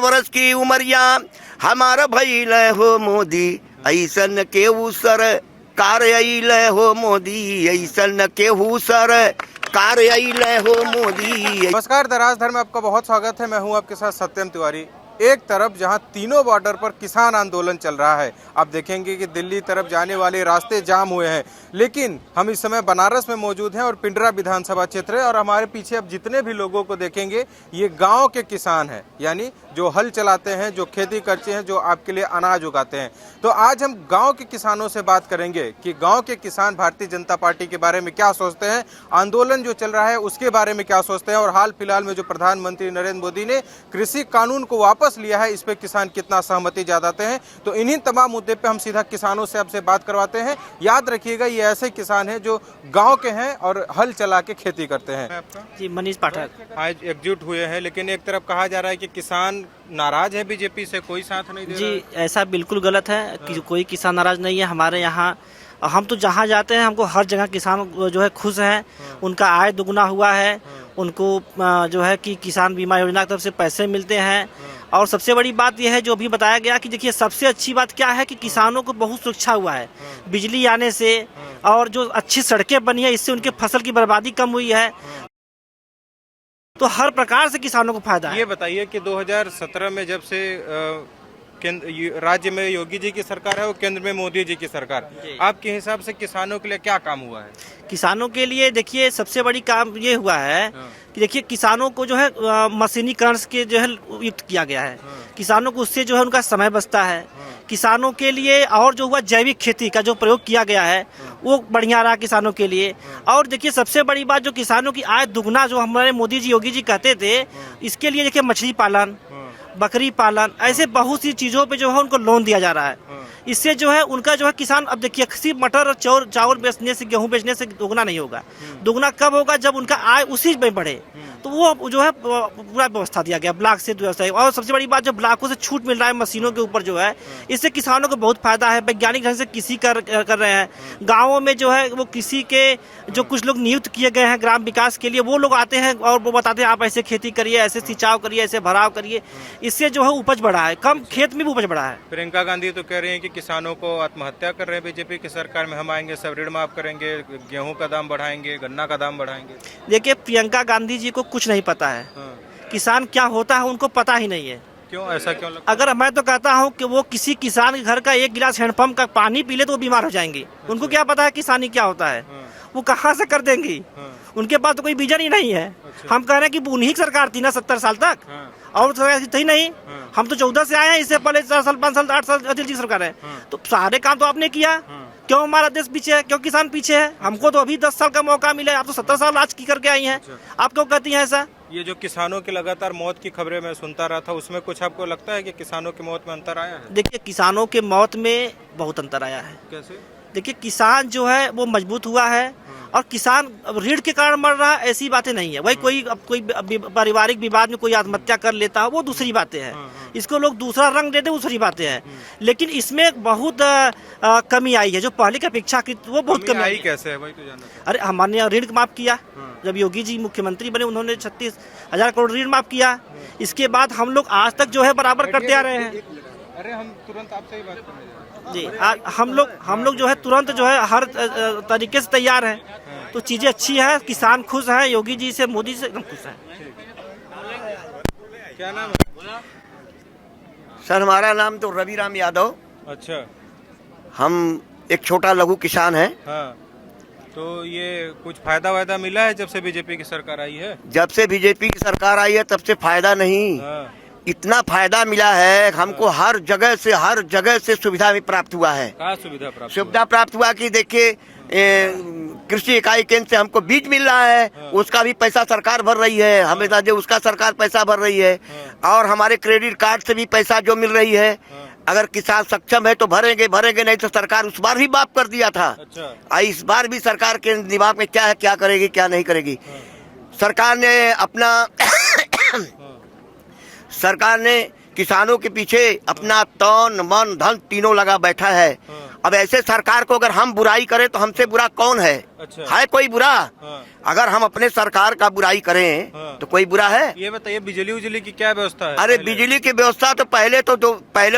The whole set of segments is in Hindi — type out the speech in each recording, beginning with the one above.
बरस की उमरिया हमारा भइल हो मोदी, ऐसन केहू सरकार अइल हो मोदी, ऐसन केहू सरकार अइल हो मोदी। नमस्कार, दराज धर्म में आपका बहुत स्वागत है। मैं हूं आपके साथ सत्यम तिवारी। एक तरफ जहां तीनों बॉर्डर पर किसान आंदोलन चल रहा है, आप देखेंगे कि दिल्ली तरफ जाने वाले रास्ते जाम हुए हैं, लेकिन हम इस समय बनारस में मौजूद हैं और पिंडरा विधानसभा क्षेत्र है। और हमारे पीछे अब जितने भी लोगों को देखेंगे ये गांव के किसान हैं, यानी जो हल चलाते हैं, जो खेती करते हैं, जो आपके लिए अनाज उगाते हैं। तो आज हम गांव के किसानों से बात करेंगे कि गांव के किसान भारतीय जनता पार्टी के बारे में क्या सोचते हैं, आंदोलन जो चल रहा है उसके बारे में क्या सोचते हैं, और हाल फिलहाल में जो प्रधानमंत्री नरेंद्र मोदी ने कृषि कानून को वापस लिया है, इस पे किसान कितना सहमति जताते हैं। तो इन्हीं तमाम मुद्दे पे हम सीधा किसानों से आपसे बात करवाते हैं। याद रखिएगा, ये ऐसे किसान हैं जो गांव के हैं और हल चला के खेती करते हैं। जी, मनीष पाठक। आज एकजुट हुए हैं, लेकिन एक तरफ कहा जा रहा है कि किसान नाराज है बीजेपी से, कोई साथ नहीं दे रहा है। जी, ऐसा बिल्कुल गलत है कि कोई किसान नाराज नहीं है। हमारे यहाँ हम तो जहाँ जाते हैं हमको हर जगह किसान जो है खुश हैं, उनका आय दुगना हुआ है, उनको जो है कि किसान बीमा योजना की तरफ से पैसे मिलते हैं। और सबसे बड़ी बात यह है जो अभी बताया गया कि देखिए सबसे अच्छी बात क्या है कि किसानों को बहुत सुरक्षा हुआ है बिजली आने से, और जो अच्छी सड़कें बनी है इससे उनके फसल की बर्बादी कम हुई है। तो हर प्रकार से किसानों को फायदा है। ये बताइए कि 2017 में जब से राज्य में योगी जी की सरकार है और केंद्र में मोदी जी की सरकार, आपके हिसाब से किसानों के लिए क्या काम हुआ है? किसानों के लिए देखिए सबसे बड़ी काम ये हुआ है कि देखिए किसानों को जो है मशीनीकरण के जो है युक्त किया गया है। किसानों को उससे जो है उनका समय बचता है। किसानों के लिए और जो हुआ जैविक खेती का जो प्रयोग किया गया है वो बढ़िया रहा किसानों के लिए। और देखिए सबसे बड़ी बात जो किसानों की आय दुगना जो हमारे मोदी जी योगी जी कहते थे, इसके लिए देखिए मछली पालन, बकरी पालन, ऐसे बहुत सी चीज़ों पे जो है उनको लोन दिया जा रहा है। इससे जो है उनका जो है किसान अब देखिए सिर्फ मटर और चावल बेचने से, गेहूं बेचने से दुगना नहीं होगा। दुगना कब होगा? जब उनका आय उसी में बढ़े। तो वो जो है पूरा व्यवस्था दिया गया ब्लॉक से व्यवस्था। और सबसे बड़ी बात जो ब्लॉकों से छूट मिल रहा है मशीनों के ऊपर जो है, इससे किसानों को बहुत फायदा है। वैज्ञानिक ढंग से कृषि कर रहे हैं। गाँवों में जो है वो कृषि के जो कुछ लोग नियुक्त किए गए हैं ग्राम विकास के लिए, वो लोग आते हैं और वो बताते हैं आप ऐसे खेती करिए, ऐसे सिंचाव करिए, ऐसे भराव करिए। इससे जो है उपज बढ़ा है, कम खेत में भी उपज बढ़ा है। प्रियंका गांधी तो कह रही हैं कि किसानों को आत्महत्या कर रहे हैं बीजेपी की सरकार में, हम आएंगे सब ऋण माफ करेंगे, गेहूं का दाम बढ़ाएंगे, गन्ना का दाम बढ़ाएंगे। देखिए प्रियंका गांधी जी को कुछ नहीं पता है। किसान क्या होता है उनको पता ही नहीं है। क्यों, ऐसा क्यों लगता है? अगर मैं तो कहता हूँ कि वो किसी किसान के घर का एक गिलास हैंडपंप का पानी पी ले तो वो बीमार हो जाएंगे। उनको क्या पता है किसानी क्या होता है, वो कहाँ से कर देंगी? उनके पास तो कोई विजन ही नहीं है। हम कह रहे हैं कि उन्हीं की सरकार थी ना 70 साल तक, और सरकार थी नहीं। हम तो 14 से आए हैं, इससे पहले 4 साल 5 साल 8 साल अनिल जी सरकार है। तो सारे काम तो आपने किया, क्यों हमारा देश पीछे है? क्यों किसान पीछे है? हमको तो अभी 10 साल का मौका मिला है, आप तो 70 साल आज की करके आई हैं। आप क्यों कहती हैं ऐसा? ये जो किसानों की लगातार मौत की खबरें मैं सुनता रहा था, उसमें कुछ आपको लगता है कि किसानों की मौत में अंतर आया है? देखिए किसानों के मौत में बहुत अंतर आया है। कैसे? देखिए किसान जो है वो मजबूत हुआ है, और किसान ऋण के कारण मर रहा है ऐसी बातें नहीं है। वही कोई पारिवारिक विवाद में कोई आत्महत्या कर लेता है, वो दूसरी बातें हैं। इसको लोग दूसरा रंग देते, दूसरी बातें हैं। लेकिन इसमें बहुत कमी आई है जो पहले की अपेक्षा वो बहुत कमी आई। कैसे है वही तो जानना चाहता हूं। अरे हमारे यहाँ ऋण माफ किया, जब योगी जी मुख्यमंत्री बने उन्होंने 36,000 करोड़ ऋण माफ किया। इसके बाद हम लोग आज तक जो है बराबर करते आ रहे हैं। अरे हम तुरंत आपसे ही बात करने जा रहे हैं। जी, हम लोग जो है तुरंत जो है हर तरीके से तैयार हैं। तो चीजें अच्छी है, किसान खुश हैं, योगी जी से मोदी से एकदम खुश हैं। क्या नाम है? सर हमारा नाम तो रवि राम यादव। अच्छा, हम एक छोटा लघु किसान है। हाँ, तो ये कुछ फायदा वायदा मिला है जब से बीजेपी की सरकार आई है? जब से बीजेपी की सरकार आई है तब से फायदा नहीं, इतना फायदा मिला है हमको, हर जगह से सुविधा भी प्राप्त हुआ है। क्या सुविधा प्राप्त हुआ कि देखिए कृषि इकाई केंद्र से हमको बीज मिल रहा है, उसका भी पैसा सरकार भर रही है, हमेशा जो उसका सरकार पैसा भर रही है। और हमारे क्रेडिट कार्ड से भी पैसा जो मिल रही है, अगर किसान सक्षम है तो भरेंगे, नहीं तो सरकार उस बार भी माफ कर दिया था। अच्छा। इस बार भी सरकार के दिमाग में क्या है, क्या करेगी क्या नहीं करेगी। सरकार ने अपना सरकार ने किसानों के पीछे अपना तन मन धन तीनों लगा बैठा है। अब ऐसे सरकार को अगर हम बुराई करें तो हमसे बुरा कौन है? अच्छा। है कोई बुरा? हाँ। अगर हम अपने सरकार का बुराई करें हाँ। तो कोई बुरा है? ये बताइए बिजली उजली की क्या व्यवस्था है? अरे पहले? बिजली की व्यवस्था तो पहले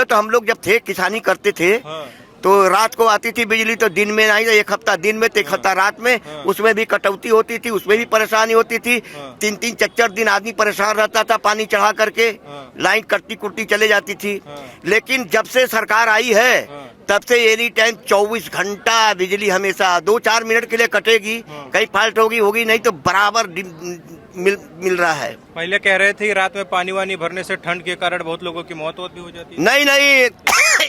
तो हम लोग जब थे किसानी करते थे हाँ। तो रात को आती थी बिजली, तो दिन में नहीं, एक हफ्ता दिन में तो एक हफ्ता रात में। हाँ। उसमें भी कटौती होती थी, उसमें भी परेशानी होती थी। हाँ। 3-3 4-4 दिन आदमी परेशान रहता था पानी चढ़ा करके। हाँ। लाइन कटती कुटती चले जाती थी। हाँ। लेकिन जब से सरकार आई है हाँ। तब से एनी टाइम 24 घंटा बिजली हमेशा 2-4 मिनट के लिए कटेगी। हाँ। कहीं फॉल्ट होगी नहीं तो बराबर मिल रहा है। पहले कह रहे थे रात में पानी वानी भरने से ठंड के कारण बहुत लोगों की मौत भी हो जाती है। नहीं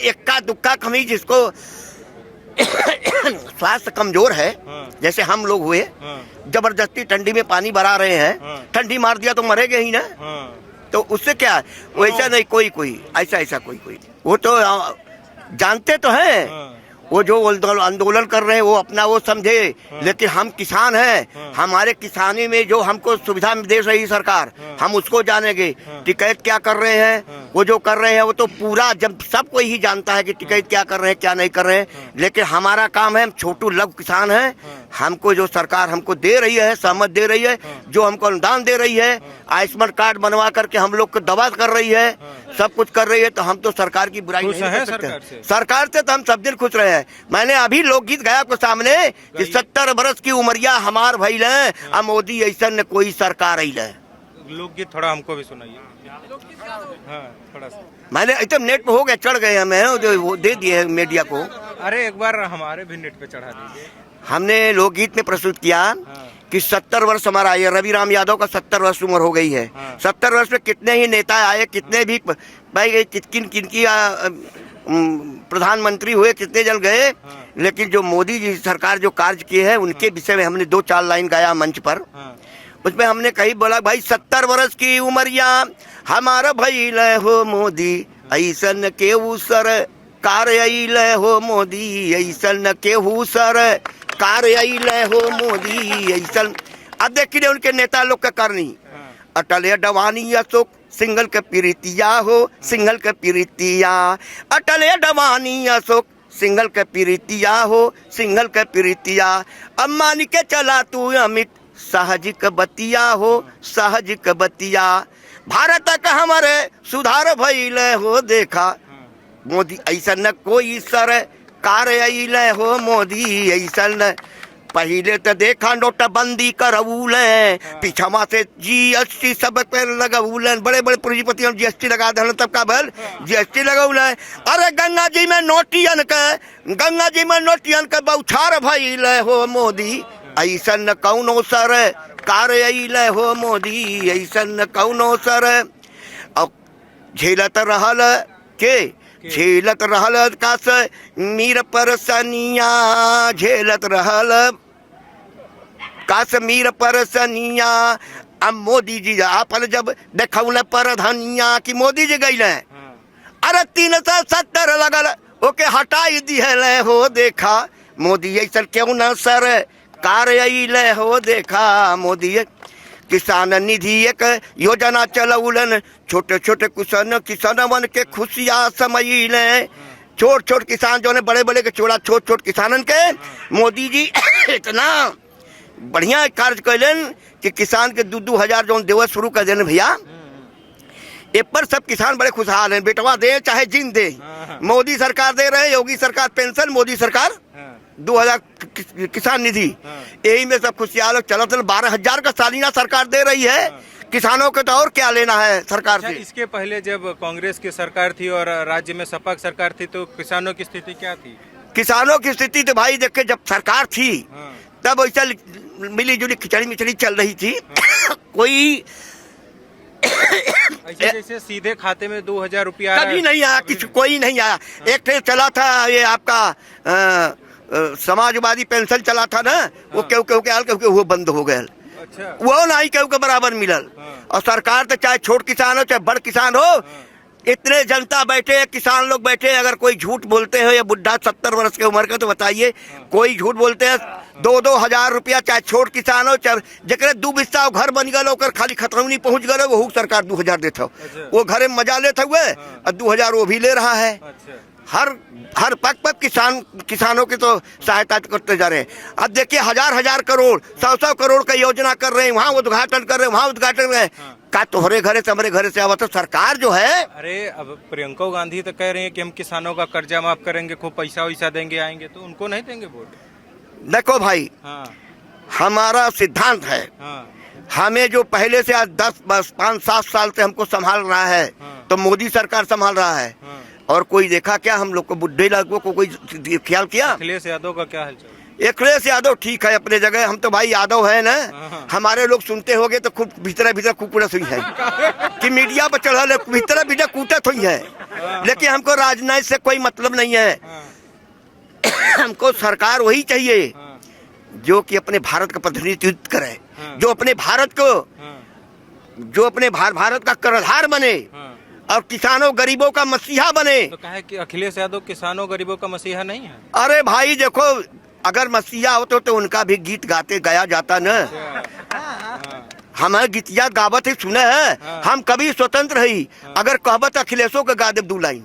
इक्का दुक्का कमी जिसको स्वास्थ्य कमजोर है, हाँ। जैसे हम लोग हुए, हाँ। जबरदस्ती ठंडी में पानी भरा रहे हैं, हाँ। ठंडी मार दिया तो मरेंगे ही ना। हाँ। तो उससे क्या वैसा नहीं, कोई ऐसा कोई वो तो जानते तो हैं। हाँ। वो जो आंदोलन कर रहे हैं वो अपना वो समझे। हाँ। लेकिन हम किसान हैं। हाँ। हमारे किसानी में जो हमको सुविधा दे रही सरकार, हाँ। हम उसको जानेंगे। हाँ। टिकैत क्या कर रहे हैं, हाँ। वो जो कर रहे हैं वो तो पूरा जब सब कोई ही जानता है कि टिकैत क्या कर रहे हैं क्या नहीं कर रहे हैं। हाँ। लेकिन हमारा काम है, हम छोटू लघु किसान हैं। हाँ। हमको जो सरकार हमको दे रही है, सहमत दे रही है, हाँ। जो हमको अनुदान दे रही है, आयुष्मान कार्ड बनवा करके हम लोग को दवा कर रही है, हाँ। सब कुछ कर रही है, तो हम तो सरकार की बुराई खुश नहीं हैं कर सकते। सरकार से? सरकार से तो हम सब दिन खुश रहे हैं। मैंने अभी लोकगीत गाया आपको सामने कि 70 बरस की उमरिया हमार भइल है, अब मोदी ऐसा न कोई सरकार आई है। लोकगीत थोड़ा हमको भी सुनाइए। हाँ थोड़ा सा। मैंने एकदम नेट पे हो गया, चढ़ गए हमें, वो दे दिए मीडिया को। अरे एक बार हमारे भी नेट पे चढ़ा दीजिए। हमने लोकगीत में प्रस्तुत किया कि 70 वर्ष हमारा ये रवि राम यादव का 70 वर्ष उम्र हो गई है। हाँ। 70 वर्ष में कितने ही नेता आए, कितने भी भाई किनकी प्रधानमंत्री हुए, कितने जन गए। हाँ। लेकिन जो मोदी जी सरकार जो कार्य किए हैं उनके विषय में हमने 2-4 लाइन गाया मंच पर। हाँ। उसमें हमने कहीं बोला भाई 70 वर्ष की उमरिया हमारा भइल हो मोदी, ऐसन केहू सरकार अइल हो मोदी, ऐसन केहू सरकार अइल हो मोदी ऐसन। अब देखिए उनके नेता लोग का करनी। हाँ। अटल अडवाणी अशोक सिंगल के प्रीतिया हो, सिंगल के प्रीतिया, अटल अडवाणी अशोक सिंगल के प्रीतिया हो, सिंगल के प्रीतिया। अब मान के चला तू अमित साहजिक बतिया हो, साहजिक बतिया। भारत का हमारे सुधार भइल हो देखा मोदी, ऐसा न कोई सरकार अइल हो मोदी ऐसा। पहले तो देखा नोटबंदी करऊल, पीछवा से GST सब पे लगऊल, बड़े बड़े पूंजीपति GST लगा दे, तब का भल GST लगऊल। अरे गंगा जी में नोटियन के बौछार भइल हो मोदी, ऐसा न कौनो सरकार अइल हो मोदी, ऐसा न कौनो सर। अब झेलत रहल झेलत रहल कास मीर परसनिया, झेलत रहल काश्मीर परसनिया। अब मोदी जी अपन जब देखौल परधनिया कि मोदी जी गई, अरे 370 लगल ओके हटाई दिहल हो देखा मोदी ऐसा क्यों न सरकार अइल हो देखा मोदी। किसान निधि एक योजना चलौलन, छोटे छोटे किसानवन के खुशियाँ समझिल। छोट किसान जो ने बड़े बड़े के छोड़ा, छोट किसानन के मोदी जी इतना बढ़िया कार्य कैलन कि किसान के 2-2 हजार जो देव शुरू कर देने भैया। ए पर सब किसान बड़े खुशहाल हैं, बेटवा दे चाहे जिन दे। मोदी सरकार दे रहे, योगी सरकार पेंशन, मोदी सरकार 2000 किसान निधि, यही में सब खुशियाल चलत। 12,000 का सालाना सरकार दे रही है किसानों के, तो और क्या लेना है सरकार से। इसके पहले जब कांग्रेस की सरकार थी और राज्य में सपा की सरकार थी तो किसानों की स्थिति क्या थी? किसानों की स्थिति तो भाई देखे जब सरकार थी तब ऐसा मिली जुली खिचड़ी मिचड़ी चल रही थी। कोई ऐसे जैसे सीधे खाते में 2,000 रुपया कभी नहीं आया, कोई नहीं आया। एक थे चला था ये आपका समाजवादी पेंशन चला था ना, वो क्यों वो बंद हो गया। अच्छा। वो नहीं क्यों के बराबर मिलल। और सरकार तो चाहे छोट किसान हो चाहे बड़ किसान हो, इतने जनता बैठे, किसान लोग बैठे, अगर कोई झूठ बोलते हो या बुढ़ा 70 वर्ष के उम्र का तो बताइए, कोई झूठ बोलते हैं 2-2 हजार रुपया, चाहे छोट किसान हो चाहे जरा 2 बिस्सा घर बन गए ओकर खाली खतरौनी पहुंच गए, वो सरकार 2,000 देता। वो घरे में मजा लेते हुए और 2,000 वो भी ले रहा है। हर पग पग किसानों की तो सहायता करते जा रहे हैं। अब देखिए हजार करोड़ 100 करोड़ का योजना कर रहे हैं, वहाँ उद्घाटन कर रहे हैं, वहाँ उद्घाटन कर रहे हैं। का तोहरे घरे से हमारे घरे से आवा तो सरकार जो है। अरे अब प्रियंका गांधी तो कह रही है कि हम किसानों का कर्जा माफ करेंगे, खूब पैसा वैसा देंगे, आएंगे तो उनको नहीं देंगे वोट। देखो भाई, हाँ हमारा सिद्धांत है, हाँ हमें जो पहले से आज 5-7 साल से हमको संभाल रहा है, तो मोदी सरकार संभाल रहा है। हाँ। और कोई देखा क्या हम लोग को, बुढ़े लोगों को कोई ख्याल किया? अखिलेश यादव का क्या हालचाल? अखिलेश यादव ठीक है अपने जगह, हम तो भाई यादव है ना। हाँ। हमारे लोग सुनते होंगे तो खूब भीतर कुकुड़त हुई है कि मीडिया पर चढ़ल भीतर कूटत हुई है, लेकिन हमको राजनीति से कोई मतलब नहीं है। हमको सरकार वही चाहिए जो कि अपने भारत का प्रतिनिधित्व करे, जो अपने भारत का कर्णधार बने और किसानों गरीबों का मसीहा बने। तो कहे कि अखिलेश यादव किसानों गरीबों का मसीहा नहीं है? अरे भाई देखो, अगर मसीहा होते तो उनका भी गीत गाया जाता न। हमें गीतिया गावत ही सुने है। हम कभी स्वतंत्र ही, अगर कहबत अखिलेशों के गा दे 2 लाइन,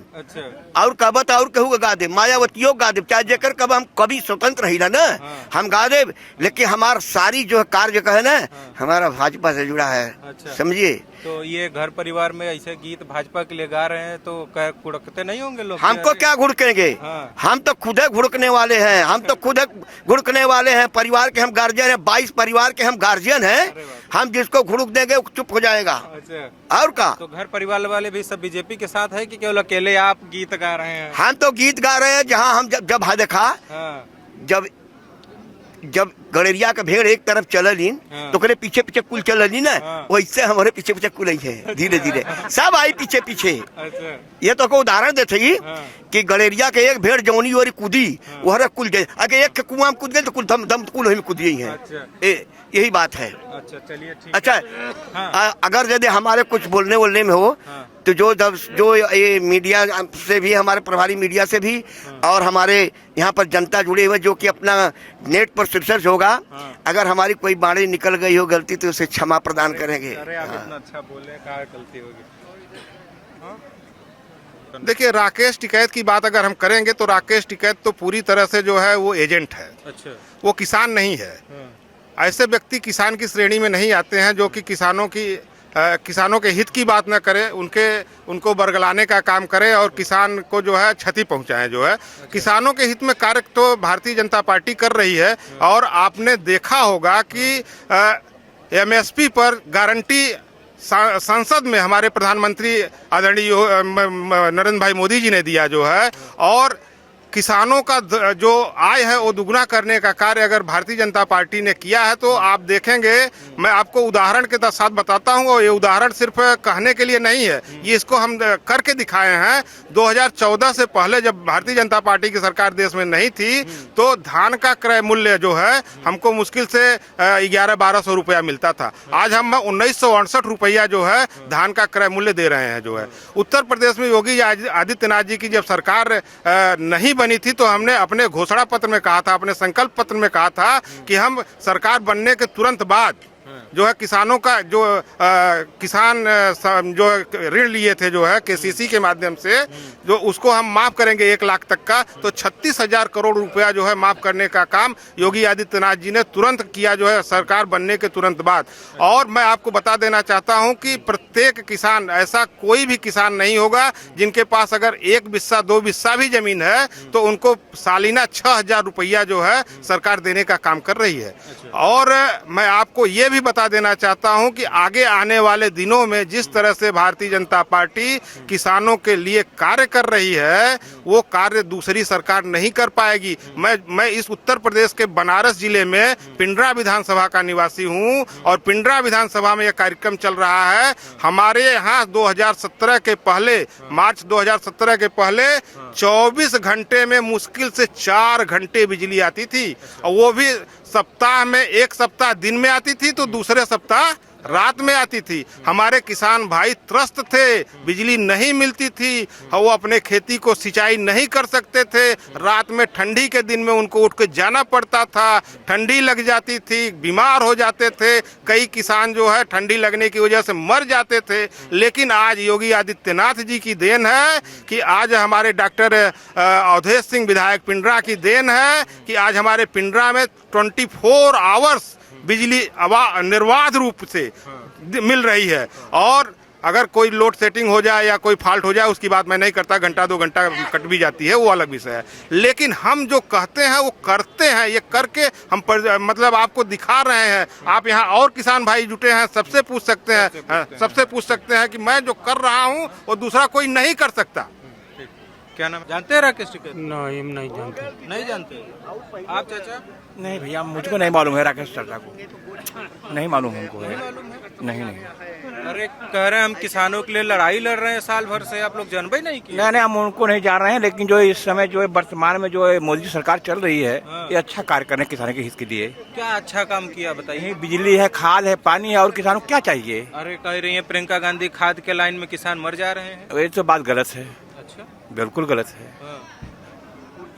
और कहबत और कहू के गा दे, मायावतियों गा दे, चाहे जेकर कब हम कभी स्वतंत्र ही ना हम गा दे। लेकिन हमारा सारी जो है कार्य है ना, हमारा भाजपा से जुड़ा है, समझिए। तो ये घर परिवार में ऐसे गीत भाजपा के लिए गा रहे हैं तो घुड़कते नहीं होंगे लोग? हमको क्या घुड़केंगे? हम तो खुद घुड़कने वाले हैं, हम तो खुद घुड़कने वाले हैं। परिवार के हम गार्जियन हैं, 22 परिवार के हम गार्जियन हैं। हम जिसको घुड़क देंगे वो चुप हो जाएगा। अच्छा। और का तो घर परिवार वाले भी सब बीजेपी के साथ है कि केवल अकेले आप गीत गा रहे हैं? हम तो गीत गा रहे हैं। जहाँ हम जब देखा, जब गड़ेरिया का भेड़ एक तरफ चललीन तो करे पीछे कुल चलली ना, वैसे हमारे पीछे कुल ही है, धीरे धीरे सब आई पीछे। ये तो को उदाहरण देते ही कि गड़ेरिया के एक भेड़ जौनी और कूदी, वह कुल गए। अगर एक कुआं में कूद गए तो कुल दम कुल में कूद गई है। यही बात है। अच्छा चलिए ठीक। अच्छा, अगर यदि हमारे कुछ बोलने में हो तो जो ये मीडिया से भी, हमारे प्रभारी मीडिया से भी, और हमारे यहाँ पर जनता जुड़े हुए जो कि अपना नेट पर रिसर्च होगा, अगर हमारी कोई बाणी निकल गई हो गलती तो उसे क्षमा प्रदान करेंगे। अरे आप इतना अच्छा बोले, क्या गलती होगी? देखिए, राकेश टिकैत की बात अगर हम करेंगे तो राकेश टिकैत तो पूरी तरह से जो है वो एजेंट है। अच्छा। वो किसान नहीं है। ऐसे व्यक्ति किसान की श्रेणी में नहीं आते हैं जो कि किसानों के हित की बात न करे, उनको बरगलाने का काम करे और किसान को जो है क्षति पहुंचाए। जो है किसानों के हित में कार्य तो भारतीय जनता पार्टी कर रही है। और आपने देखा होगा कि MSP पर गारंटी संसद में हमारे प्रधानमंत्री आदरणीय नरेंद्र भाई मोदी जी ने दिया जो है, और किसानों का जो आय है वो दुगना करने का कार्य अगर भारतीय जनता पार्टी ने किया है तो आप देखेंगे। मैं आपको उदाहरण के साथ बताता हूँ, और ये उदाहरण सिर्फ कहने के लिए नहीं है, ये इसको हम करके दिखाए हैं। 2014 से पहले जब भारतीय जनता पार्टी की सरकार देश में नहीं थी तो धान का क्रय मूल्य जो है हमको मुश्किल से 1100-1200 रुपया मिलता था। आज हम 1968 रुपया जो है धान का क्रय मूल्य दे रहे हैं। जो है उत्तर प्रदेश में योगी आदित्यनाथ जी की जब सरकार नहीं बनी थी तो हमने अपने घोषणा पत्र में कहा था, अपने संकल्प पत्र में कहा था कि हम सरकार बनने के तुरंत बाद जो है किसानों का जो किसान जो ऋण लिए थे जो है KCC के माध्यम से, जो उसको हम माफ करेंगे 1 लाख तक का, तो 36,000 करोड़ रुपया जो है माफ करने का काम योगी आदित्यनाथ जी ने तुरंत किया जो है सरकार बनने के तुरंत बाद। और मैं आपको बता देना चाहता हूं कि प्रत्येक किसान, ऐसा कोई भी किसान नहीं होगा जिनके पास अगर 1 बिस्सा 2 बिस्सा भी जमीन है तो उनको सालाना 6,000 रुपया जो है सरकार देने का काम कर रही है। और मैं आपको ये भी बता देना चाहता हूं कि आगे आने वाले दिनों में जिस तरह से भारतीय जनता पार्टी किसानों के लिए कार्य कर रही है वो कार्य दूसरी सरकार नहीं कर पाएगी। मैं इस उत्तर प्रदेश के बनारस जिले में पिंडरा विधानसभा का निवासी हूं, और पिंडरा विधानसभा में यह कार्यक्रम चल रहा है। हमारे यहाँ 2017 के पहले, मार्च 2017 के पहले 24 घंटे में मुश्किल से 4 घंटे बिजली आती थी, और वो भी सप्ताह में, एक सप्ताह दिन में आती थी तो दूसरे सप्ताह रात में आती थी। हमारे किसान भाई त्रस्त थे, बिजली नहीं मिलती थी, वो अपने खेती को सिंचाई नहीं कर सकते थे। रात में ठंडी के दिन में उनको उठ के जाना पड़ता था, ठंडी लग जाती थी, बीमार हो जाते थे। कई किसान जो है ठंडी लगने की वजह से मर जाते थे। लेकिन आज योगी आदित्यनाथ जी की देन है कि आज हमारे डॉक्टर अवधेश सिंह विधायक पिंडरा की देन है कि आज हमारे पिंडरा में 24 आवर्स बिजली निर्बाध रूप से मिल रही है। और अगर कोई लोड सेटिंग हो जाए या कोई फॉल्ट हो जाए उसकी बात मैं नहीं करता, घंटा 2 घंटा कट भी जाती है, वो अलग विषय है। लेकिन हम जो कहते हैं वो करते हैं, ये करके हम मतलब आपको दिखा रहे हैं। आप यहाँ और किसान भाई जुटे हैं, सबसे पूछ सकते हैं कि मैं जो कर रहा हूँ वो दूसरा कोई नहीं कर सकता। क्या नाम जानते हैं राकेश टिकैत? नहीं, हम नहीं जानते। नहीं जानते आप चाचा? नहीं भैया, मुझको नहीं मालूम है राकेश चाचा को, नहीं मालूम हमको है। नहीं। अरे कह रहे हैं हम किसानों के लिए लड़ाई लड़ रहे हैं साल भर से, आप लोग जानबे नहीं किए? नहीं, हम उनको नहीं जान रहे हैं। लेकिन जो इस समय जो वर्तमान में जो मोदी सरकार चल रही है, ये अच्छा कार्य कर रहे हैं किसानों के हित के लिए। क्या अच्छा काम किया बताइए? बिजली है, खाद है, पानी है, और किसानों को क्या चाहिए? अरे कह रही है प्रियंका गांधी खाद के लाइन में किसान मर जा रहे हैं। ये तो बात गलत है, अच्छा, बिल्कुल गलत है। हाँ।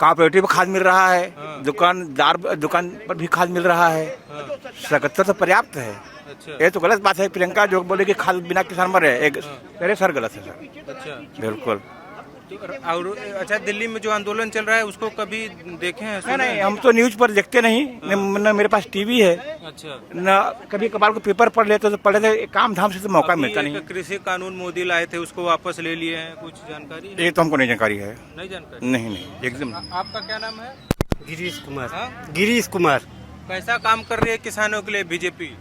कॉपरेटिव खाद मिल रहा है, दुकान पर भी खाद मिल रहा है, 77 तो पर्याप्त है। अच्छा, ये तो गलत बात है। प्रियंका जो बोले कि खाद बिना किसान मर रहे, अरे सर गलत है सर, अच्छा। बिल्कुल। और अच्छा, दिल्ली में जो आंदोलन चल रहा है उसको कभी देखे हैं? सुने नहीं, हैं? हम तो न्यूज पर देखते नहीं, न मेरे पास टीवी है, अच्छा, न कभी कभार को पेपर पढ़ लेते तो पढ़े थे, काम धाम से तो मौका मिलता नहीं। कृषि कानून मोदी लाए थे, उसको वापस ले लिए हैं, कुछ जानकारी है? ये तो हमको नहीं जानकारी है। नहीं जानकारी? नहीं, एकदम। आपका क्या नाम है? गिरीश कुमार। हाँ? गिरीश कुमार। कैसा काम कर रही है किसानों के लिए बीजेपी?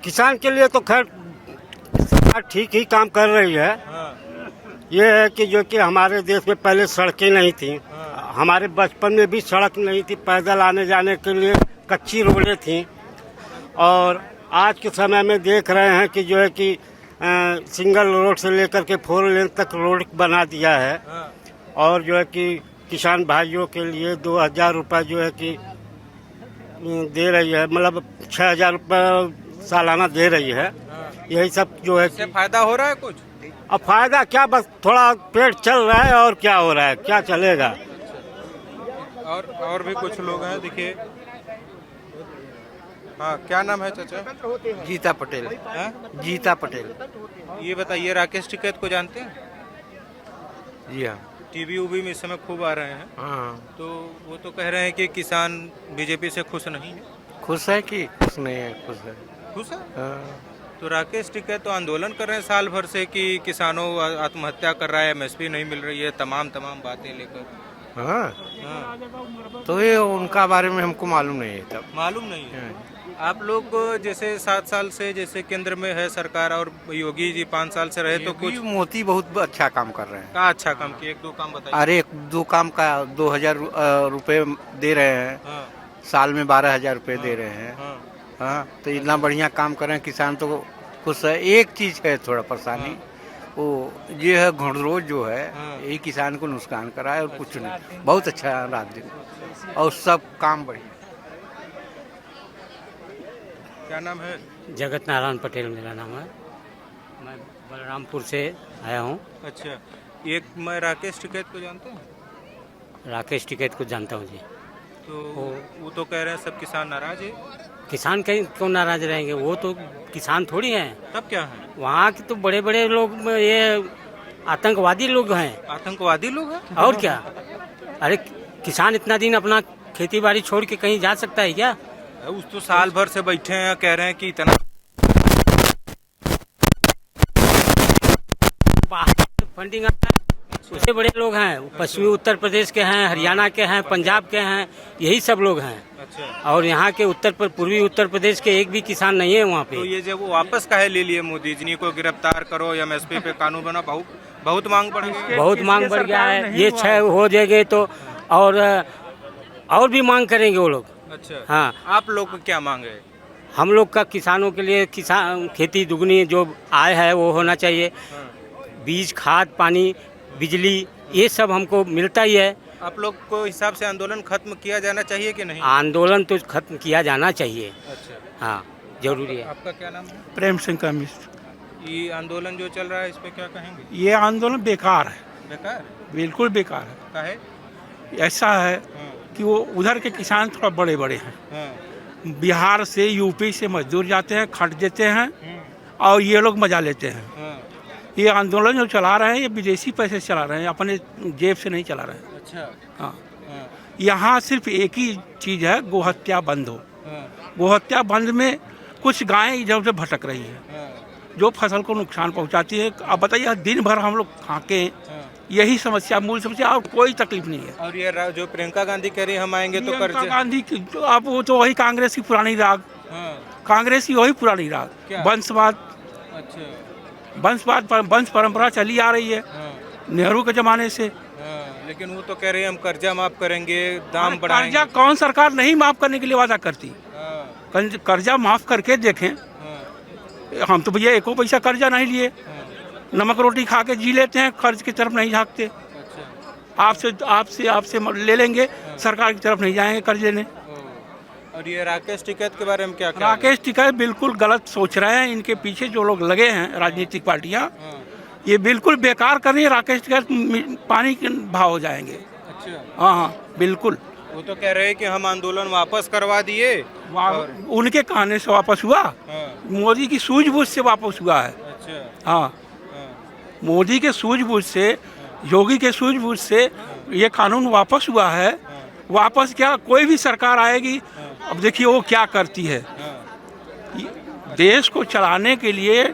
किसान के लिए तो खैर सरकार ठीक ही काम कर रही है। हाँ, ये है कि जो कि हमारे देश में पहले सड़कें नहीं थी, हमारे बचपन में भी सड़क नहीं थी, पैदल आने जाने के लिए कच्ची रोडें थी। और आज के समय में देख रहे हैं कि जो है कि सिंगल रोड से लेकर के 4 लेन तक रोड बना दिया है। हाँ। और जो है कि किसान भाइयों के लिए 2000 रुपये जो है कि दे रही है, मतलब 6000 रुपये सालाना दे रही है। यही सब जो है इससे फायदा हो रहा है कुछ? अब फायदा क्या, बस थोड़ा पेट चल रहा है, और क्या हो रहा है, क्या चलेगा। और भी कुछ लोग हैं, देखिए। हाँ, क्या नाम है चाचा? गीता पटेल। हाँ? गीता पटेल। ये बताइए, राकेश टिकैत को जानते हैं? जी हाँ। टीवी उवी में इस समय खूब आ रहे हैं। हाँ, तो वो तो कह रहे हैं कि किसान बीजेपी से खुश नहीं है। खुश है कि खुश नहीं है? खुश है। खुश है? हाँ। तो राकेश टिकैत तो आंदोलन कर रहे हैं साल भर से कि किसानों आत्महत्या कर रहा है, एमएसपी नहीं मिल रही है, तमाम बातें लेकर। हाँ, हाँ। तो ये उनका बारे में हमको मालूम नहीं है तब। मालूम नहीं है? आप लोग जैसे 7 साल से जैसे केंद्र में है सरकार और योगी जी 5 साल से रहे, तो कुछ मोदी बहुत अच्छा काम कर रहे हैं। का अच्छा काम किया? 1-2 काम बताइए। अरे 1-2 काम का 2000 रुपये दे रहे हैं, हाँ, साल में 12,000 रुपये दे रहे हैं। हाँ, हाँ, तो इतना बढ़िया काम कर रहे हैं, किसान तो खुश है। एक चीज है थोड़ा परेशानी, वो ये है घुड़रोज जो है, यही किसान को नुकसान करा है और कुछ नहीं। बहुत अच्छा है रात दिन, और सब काम बढ़िया। क्या नाम है? जगत नारायण पटेल मेरा नाम है, मैं बलरामपुर से आया हूँ। अच्छा, एक मैं राकेश टिकैत को जानते हैं? राकेश टिकैत को जानता हूँ जी। तो वो तो कह रहे हैं सब किसान नाराज है। किसान कहीं क्यों नाराज रहेंगे, वो तो किसान थोड़ी हैं। तब क्या है? वहाँ के तो बड़े बड़े लोग, ये आतंकवादी लोग हैं। आतंकवादी लोग हैं? और क्या। अरे किसान इतना दिन अपना खेती बाड़ी छोड़ के कहीं जा सकता है क्या? उस तो साल भर से बैठे हैं, कह रहे हैं कि इतना फंडिंग आता है। उससे बड़े लोग हैं, पश्चिमी उत्तर प्रदेश के हैं, हरियाणा के हैं, पंजाब के हैं, यही सब लोग हैं। अच्छा, और यहाँ के पूर्वी उत्तर प्रदेश के एक भी किसान नहीं है वहाँ तो पे। ये जब वो वापस काहे ले लिए मोदी जी को, गिरफ्तार करो या एमएसपी पे कानून बना, बहुत मांग बढ़ गई। बहुत मांग बढ़ गया है। ये 6 हो जाएंगे तो और भी मांग करेंगे वो लोग। अच्छा, हाँ, आप लोग को क्या मांग है? हम लोग का किसानों के लिए खेती दुगनी जो आय है वो होना चाहिए। बीज, खाद, पानी, बिजली, ये सब हमको मिलता ही है। आप लोग को हिसाब से आंदोलन खत्म किया जाना चाहिए कि नहीं? आंदोलन तो खत्म किया जाना चाहिए। अच्छा, हाँ, जरूरी है। आपका क्या नाम है? प्रेम सिंह का मिश्र। ये आंदोलन जो चल रहा है इस पे क्या कहेंगे? ये आंदोलन बेकार है, बेकार बिल्कुल बेकार है। काहे? ऐसा है कि वो उधर के किसान थोड़ा बड़े बड़े हैं, बिहार से यूपी से मजदूर जाते हैं, खट देते हैं और ये लोग मजा लेते हैं। ये आंदोलन जो चला रहे हैं ये विदेशी पैसे से चला रहे हैं, अपने जेब से नहीं चला रहे हैं। अच्छा। हाँ, यहाँ सिर्फ एक ही चीज़ है, गोहत्या बंद हो। गोहत्या बंद में कुछ गायें इधर उधर भटक रही हैं जो फसल को नुकसान पहुंचाती है। अब बताइए, दिन भर हम लोग खाके, यही समस्या, मूल समस्या, और कोई तकलीफ नहीं है। और ये जो प्रियंका गांधी कह रही है हम आएंगे तो प्रियंका कर्ज, गांधी की अब वो तो वही कांग्रेस की पुरानी राग, कांग्रेस की वही पुरानी राग, क्या? वंशवाद। अच्छा। वंश परंपरा चली आ रही है नेहरू के जमाने से। लेकिन वो तो कह रहे हैं हम कर्जा माफ करेंगे, दाम बढ़ाएंगे। कर्जा कौन सरकार नहीं माफ करने के लिए वादा करती? कर्जा माफ करके देखें। हम तो भैया एको पैसा कर्जा नहीं लिए, नमक रोटी खा के जी लेते हैं, कर्ज की तरफ नहीं झांकते। आपसे ले लेंगे, सरकार की तरफ नहीं जाएंगे कर्ज लेने। और ये राकेश टिकैत के बारे में क्या कहना? राकेश टिकैत बिल्कुल गलत सोच रहे हैं। इनके पीछे जो लोग लगे हैं राजनीतिक पार्टियां, ये बिल्कुल बेकार कर रही है। राकेश टिकैत पानी के भाव हो जाएंगे। अच्छा। हाँ, बिल्कुल। वो तो कह रहे हैं कि हम आंदोलन वापस करवा दिए। उनके कहने से वापस हुआ, मोदी की सूझबूझ से वापस हुआ है। अच्छा। हाँ, मोदी के सूझबूझ से, योगी के सूझबूझ से ये कानून वापस हुआ है। वापस क्या, कोई भी सरकार आएगी, अब देखिए वो क्या करती है। देश को चलाने के लिए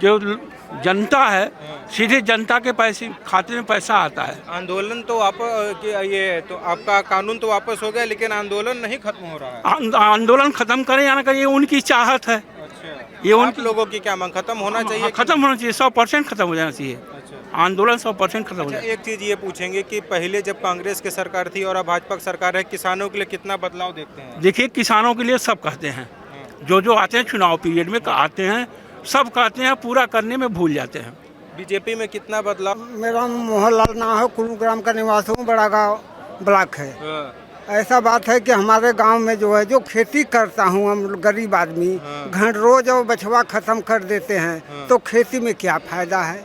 जो जनता है, सीधे जनता के पैसे खाते में पैसा आता है। आंदोलन तो ये तो आपका कानून तो वापस हो गया, लेकिन आंदोलन नहीं खत्म हो रहा है। आंदोलन खत्म करें या ना करें, ये उनकी चाहत है। अच्छा। ये उनकी लोगों की क्या मांग, खत्म होना चाहिए? खत्म होना चाहिए, 100% खत्म हो जाना चाहिए। अच्छा। आंदोलन 100% खत्म हो अच्छा, जाए। एक चीज ये पूछेंगे कि पहले जब कांग्रेस की सरकार थी और अब भाजपा की सरकार है, किसानों के लिए कितना बदलाव देखते हैं? देखिए, किसानों के लिए सब कहते हैं, जो आते हैं चुनाव पीरियड में आते हैं, सब कहते हैं, पूरा करने में भूल जाते हैं। बीजेपी में कितना बदलाव? मेरा मोहनलाल नाम है, कुरुग्राम का निवासी हूँ, बड़ा गाँव ब्लॉक है। ऐसा बात है कि हमारे गांव में जो है, जो खेती करता हूँ, हम गरीब आदमी घंटरोज और बछवा खत्म कर देते हैं, तो खेती में क्या फायदा है?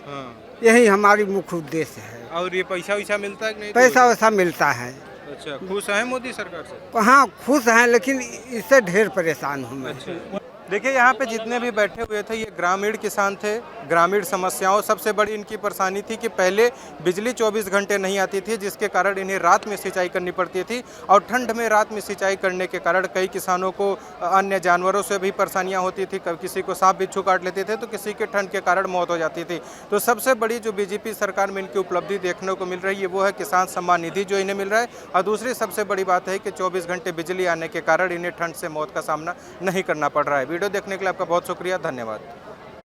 यही हमारी मुख्य उद्देश्य है। और ये पैसा वैसा मिलता है कि नहीं? पैसा वैसा मिलता है। अच्छा, खुश हैं मोदी सरकार से? हाँ, खुश हैं, लेकिन इससे ढेर परेशान हूँ मैं। अच्छा। देखिए, यहाँ पे जितने भी बैठे हुए थे ये ग्रामीण किसान थे। ग्रामीण समस्याओं, सबसे बड़ी इनकी परेशानी थी कि पहले बिजली 24 घंटे नहीं आती थी, जिसके कारण इन्हें रात में सिंचाई करनी पड़ती थी, और ठंड में रात में सिंचाई करने के कारण कई किसानों को अन्य जानवरों से भी परेशानियाँ होती थी। किसी को सांप बिच्छू काट लेते थे, तो किसी के ठंड के कारण मौत हो जाती थी। तो सबसे बड़ी जो बीजेपी सरकार में इनकी उपलब्धि देखने को मिल रही है वो है किसान सम्मान निधि जो इन्हें मिल रहा है, और दूसरी सबसे बड़ी बात है कि 24 घंटे बिजली आने के कारण इन्हें ठंड से मौत का सामना नहीं करना पड़ रहा है। वीडियो देखने के लिए आपका बहुत शुक्रिया, धन्यवाद।